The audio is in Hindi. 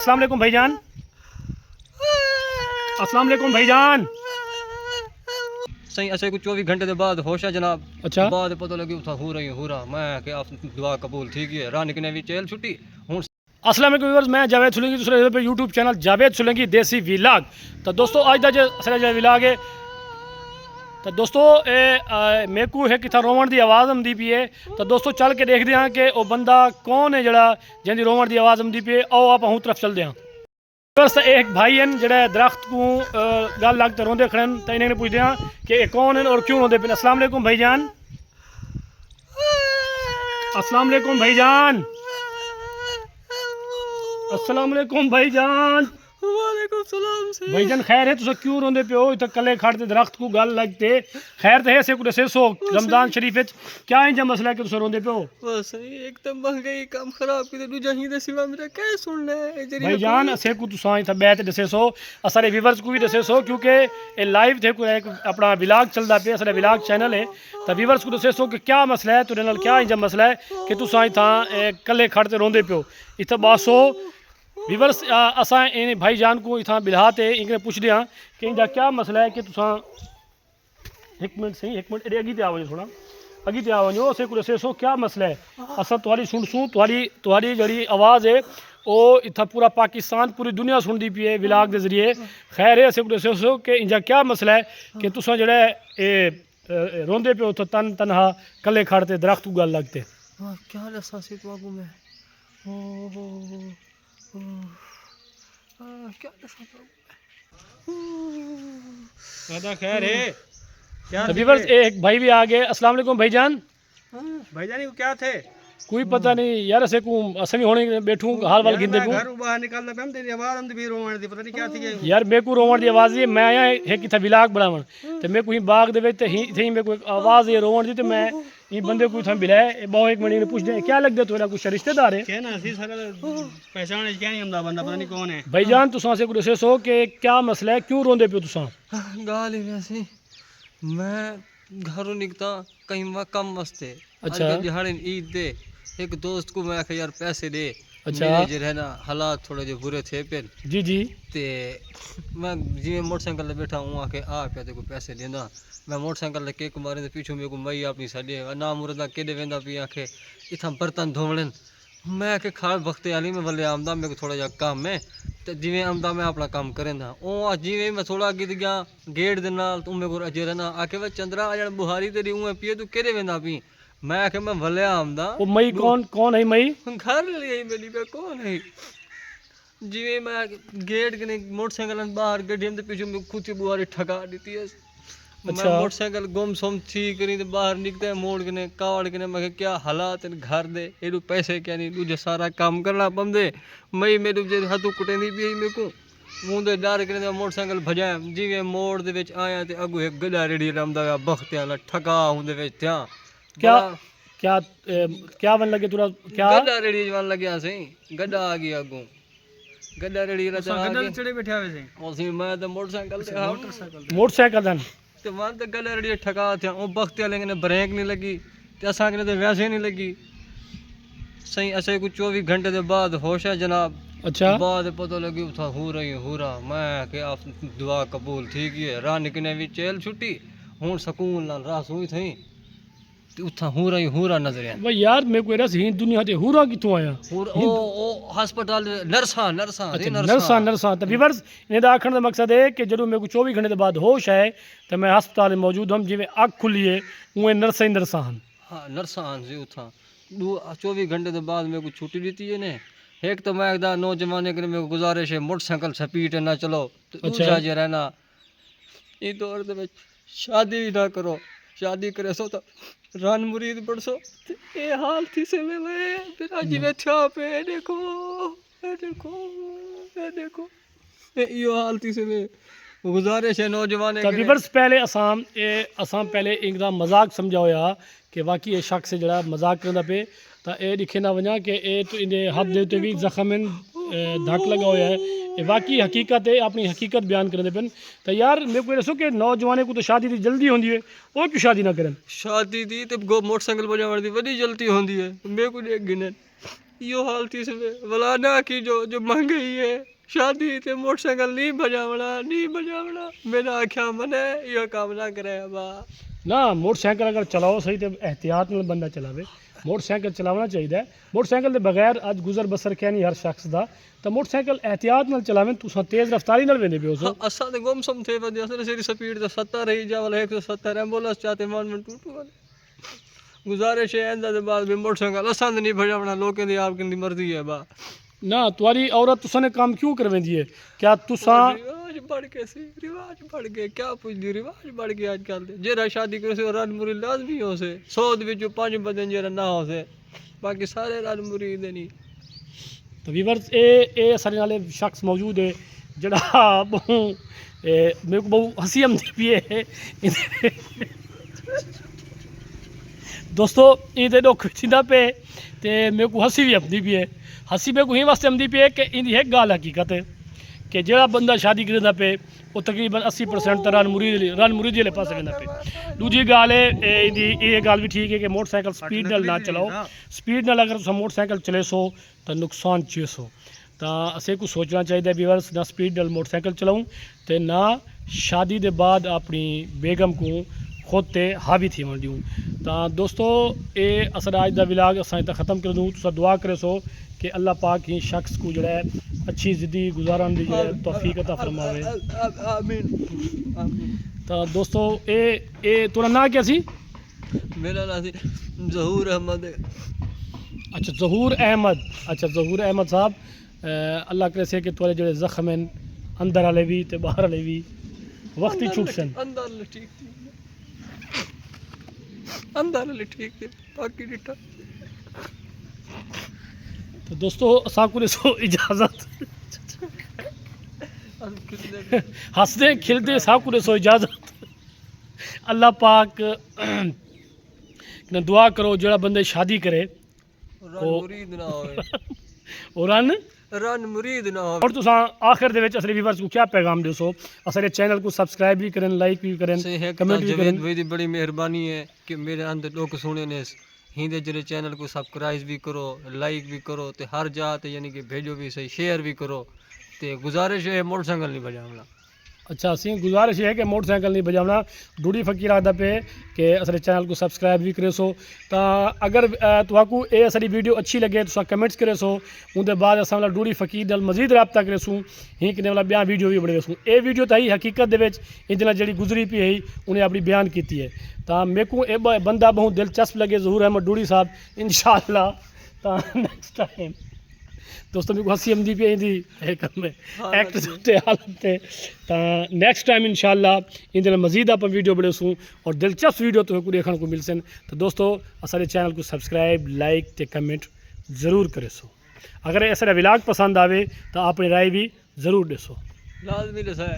अस्सलाम वालेकुम भाईजान। अस्सलाम वालेकुम भाईजान। सही ऐसे कुछ 24 घंटे के बाद होश है जनाब। अच्छा बाद पता लगी उठा हो रहा मैं कि आप दुआ कबूल ठीक है रानी ने भी चेल छुट्टी हूँ। अस्सलाम वालेकुम व्यूअर्स, मैं जावेद सुलंगी दूसरे पे यूट्यूब चैनल जावेद सुलंगी देसी विलाग। तो दोस्तों आज का जो असल विलाग है तो दोस्तों मेरे को है कितना रोवण की आवाज़ आती पी है। तो दोस्तों चल के देखते हैं कि वह बंदा कौन है जरा जिंदी रोवण की आवाज़ आती पी है। आओ आप हूँ तरफ चलते हैं। बस एक भाई हैं जड़े दरख्त को गल लगते रोंदे खड़े तो इन्हें पूछते हैं कि ये कौन है और क्यों रोंदे पे। अस्सलाम वालेकुम भाईजान। अस्सलाम वालेकुम भाईजान। अस्सलाम वालेकुम भाईजान। वालेकुम सलाम से भाईजान खैर है तुम क्यों रोंदे पे हो? इतना कले खड़ते दरख्त को गल लगते खैर तो है से कुछ सो रमजान शरीफ क्या इंजा मसला है कि तुम रोंदे पे हो? बस एक तो महंगाई काम खराब की दूजा ही दे सिवा मेरा क्या सुनना है भाईजान असे को तुसा इतना बैठ दसे सो असारे व्यूवर्स को भी दसे सो क्योंकि ये लाइव थे एक अपना विलाग चलता पे असारे विलाग चैनल है। तो व्यूवर्स को दसे सो कि क्या मसला है तुरे नाल क्या इंजा मसला है कि तुसा इतना कले खड़ते रोंदे पे हो। इतना बासो व्यूवर्स असा इन भाईजान को इतना बिलाते इनके पूछते हैं कि इनका क्या मसला है कि तुसा एक मिनट सही एक मिनट अगी ते आवो थोड़ा अगी ते आवो असे को दसे सो क्या मसला है असा तुहारी सुनसूं तुहारी जड़ी आवाज़ है वो इतना पूरा पाकिस्तान पूरी दुनिया सुनती पी है विलाग के जरिए। खैर है असे को दसो कि इंजा क्या मसला है कि तुसा जड़े रोंदे पे हो तो तन तनहा कले खड़ते दरख्त को गल लगते क्या दसा सी तो मैं क्या दसा खैर है क्या व्यूअर्स एक भाई भी आ गए। अस्सलाम वालेकुम भाईजान। भाईजान को क्या थे कोई पता नहीं यार असे को असे भी होने बैठूं हाल वाल गिंदे को घर बाहर निकालना पे हम तेरी आवाज हम भी रोवण दी पता नहीं क्या थी यार मेरे को रोवण की आवाज़ है मैं आया है कि था विलाग बनावन तो मेरे को ही बाग दे ते ही थे मेरे को एक आवाज़ है रोवण दी तो मैं ये बंदे को था बिलाए बहु एक मिनट पूछ दे क्या लगता तेरा कुछ रिश्तेदार है क्या ना सी सारा पहचान क्या नहीं हमदा बंदा पता नहीं कौन है। भाईजान तुसा से कुछ सो कि क्या मसला है क्यों रोंदे पे तुसा? गाल ही वैसी मैं घरों निकता कहीं कम मस्ते अच्छा दिहाड़ी ईद दे एक दोस्त को मैं आखिर यार पैसे दे अच्छा मेरे जो है ना हालात थोड़े जो बुरे थे पे जी जी ते मैं जिमें मोटरसाइकिल पे बैठा हूँ आके आ पे तेको पैसे देना मैं मोटरसाइकिल ले केक मारे पीछू मेरे को मई अपनी साडे ना मुरदा केडे वेंदा पी आखे इतना बर्तन धोवण मैं आके खाल वक्ते आली में वले आमदा मेरे को थोड़ा जा काम है तो जिमें आमदा मैं अपना काम करें था ओ जिमें मैं थोड़ा गिद गया गेट दे नाल तू मेरे को अजे रहना आके वे चंद्रा आ बुहारी तेरी उए पिए तू केडे वेंदा पी मैं आखे मैं भले आमदा वो मई कौन कौन है मई घर ले मेरी पे कौन है जिवे मैं गेट के मोटरसाइकिल बाहर गड्डी में पीछे में खुद बुहारी ठगा देती है। मैं मोटरसाइकिल गुम सुम थी करी तो बाहर निकलते हैं मोड़ के कावड़ के मैं क्या हालात घर दे एडू पैसे क्या नहीं दूजे सारा काम करना पवंदे मई मेरे जे हथू कुटेंदी पी मेरे को मुंह दे डर के मोटरसाइकिल भजाया जिवे मोड़ दे विच आया ते अगू एक गड्ढा रेड़ी रमदा बख्ते वाला ठगा हुंदे विच त्या क्या क्या क्या बन लगे तुरा क्या गड्ढा रेड़ी जवान लग्या सही गड्ढा आ गया अगू गड्ढा रेड़ी रचा गड्ढा चढ़े बैठे आवे से ओसी मैं तो मोटरसाइकिल दन ते वहां ते गड्ढा रेड़ी ठगा थे ओ बख्ते वाले ने ब्रेक नहीं लगी ते असा के तो वैसे नहीं लगी सही ऐसे कुछ 24 घंटे के बाद होश है जनाब। अच्छा बाद पता लगी उठा हो रहा मैं कि आप दुआ कबूल ठीक है रानी ने भी चेल छुट्टी हूँ सकून नाल रास हुई थी उठा हो रहा नजर आया भाई यार मेरे को रस ही दुनिया ते हुरा किथों आया ओ हस्पताल नर्सा नरसा तो व्यूअर्स इन्हें आखण का मकसद है कि जो मेरे को 24 घंटे के बाद होश है तो मैं हस्पताल में मौजूद हम जिमें अख खुली है उए नरसा ही नरसा हन हाँ नर्सा हन जी उठा 24 घंटे के बाद मेरे को छुट्टी दी है ने एक तो मैं एकदा नौजवान के मेरे को गुजारिश है मोटरसाइकिल स्पीड ना चलो तो दूसरा जे रहना ये दौर दे शादी भी ना करो शादी करे सो तो रन मुरीद पड़सो ये हाल थी से ले बिना जीवे छा पे देखो यो हाल थी से ले गुजारिश है नौजवान तो व्यूअर्स पहले असाम पहले इनका मजाक समझाया कि वाकई ये शख्स जरा मजाक करता पे तो ये दिखे ना वजा कि ये तो इन हथ दे भी जख्म धक लगा हुआ है ये वाकई हकीकत है अपनी हकीकत बयान करते पे। तो यार मेरे को दसो कि नौजवानों को तो शादी की जल्दी होती है वो क्यों शादी ना करें? शादी दी तो मोटरसाइकिल बजावन की बड़ी जल्दी होती है मेरे को देख गिने यो हाल थी इसमें भला ना की जो महंगाई है शादी ते मोटरसाइकिल नहीं बजावना मैंने आख्या मने यो काम ना करे बा ना मोटरसाइकिल अगर चलाओ सही तो एहतियात नाल बंदा चलावे मोटरसाइकिल चलाना चाहिए मोटरसाइकिल के बगैर अज गुजर बसर क्या नहीं हर शख्स का तो मोटरसाइकिल एहतियात नाल चलावें तुसा तेज़ रफ्तारी नाल वेंदे पियो सो असा ते गुमसुम थे वदे असने सेरी स्पीड तो 70 रही जावल 170 एम्बुलेंस चाहते मन टूटू गुजारिश है इंदा दे बाद भी मोटरसाइकिल असा नहीं बजावना लोकें दी आपकी मर्जी है बा ना तुम्हारी औरत तुसा ने काम क्यों करवेंदी है क्या तुसा रिवाज बढ़ के सी रिवाज बढ़ गए क्या पूछदी रिवाज बढ़ गए आजकल दे जेरा शादी करे से रन मुरी लाजमी हो से 100 दे विच 5 बंदे जेरा ना हो से बाकी सारे रन मुरी दे नहीं तो व्यूअर्स ए सारे नाले शख्स मौजूद है जड़ा बहु मेरे को बहु हंसी आंदी पई है दोस्तों ये दुख थींदा पे ते मेरे को हंसी भी आंदी पई है हंसी मेरे को ही वास्ते आंदी पई है कि इंदी एक गाल हकीकत है कि जड़ा बंदा शादी करदा पे वो तकरीबन 80% तो रन मुरीद वाले पासे वेंदा पे दूजी गाल है इंदी ये गाल भी ठीक है कि मोटरसाइकिल स्पीड नाल ना चलाओ स्पीड नाल अगर तुम मोटरसाइकिल चले सो तो नुकसान चे सो तो असें को सोचना चाहिए व्यूअर्स ना स्पीड नाल मोटरसाइकिल चलाऊँ तो ना शादी के बाद अपनी बेगम को खुद ते हावी थी वन दूँ तो दोस्तों ये असल अज का विलाग अस ख़त्म कर दूँ तुम दुआ करे सो कि अल्लाह पाक ही शख्स को जो है अच्छी ज़िंदगी गुजारन की जो तौफीक अता फरमावे आमीन तो दोस्तों ये तुरा ना क्या सी मेरा नाम सी जहूर अहमद है अच्छा जहूर अहमद साहब अल्लाह करे से कि तुरे जो जख्म हैं अंदर वाले भी ते बाहर वाले भी वक्त ही छूटसन अंदर ठीक थी अंदर ठीक थी बाकी डिटा तो दोस्तों असा को सो इजाज़त हंसदे खिलदे सब को सो इजाज़त अल्लाह पाक ने दुआ करो जड़ा बंदे शादी करे मुरीद ना होए और रन मुरीद ना हो और तुसा आखिर दे विच असली व्यूअर्स को क्या पैगाम दसो असले चैनल को सब्सक्राइब भी करें लाइक भी करें कमेंट भी करें भाई दी बड़ी मेहरबानी है कि मेरे अंदर लोग सुने ने हिंदे जरे चैनल को सब्सक्राइब भी करो लाइक भी करो तो हर जात यानी कि भेजो भी सही शेयर भी करो तो गुजारिश है मोटरसाइकिल नहीं बजावना अच्छा सी गुजारिश है कि मोटरसाइकिल नहीं बजावना डूडी फकीर आदा पे कि असले चैनल को सब्सक्राइब भी करे सो तो अगर तुहाकू ये असली वीडियो अच्छी लगे तो कमेंट्स करे सो उनके बाद अस डूडी फकीर नाल मजीद रबता करे सूँ ही कि ब्याह वीडियो भी बने सूँ ये वीडियो तो ही हकीकत इंदे जी गुजरी पी है उन्हें अपनी बयान की है तो मेरे को ये बंदा बहुत दिलचस्प लगे जहूर अहमद डूडी साहब इंशाअल्लाह तो नेक्स्ट टाइम दोस्तों मेरे को हंसी आमदी पी इंदी एक्ट ते हालत ते तो नेक्स्ट टाइम इंशाअल्लाह इंदे मजीद आप वीडियो बने सूँ और दिलचस्प वीडियो तुम्हें देखने को मिल सन तो दोस्तों असारे चैनल को सब्सक्राइब लाइक ते कमेंट ज़रूर करे सो अगर ऐसा विलाग पसंद आवे तो अपनी राय भी ज़रूर दसो लाजमी दसा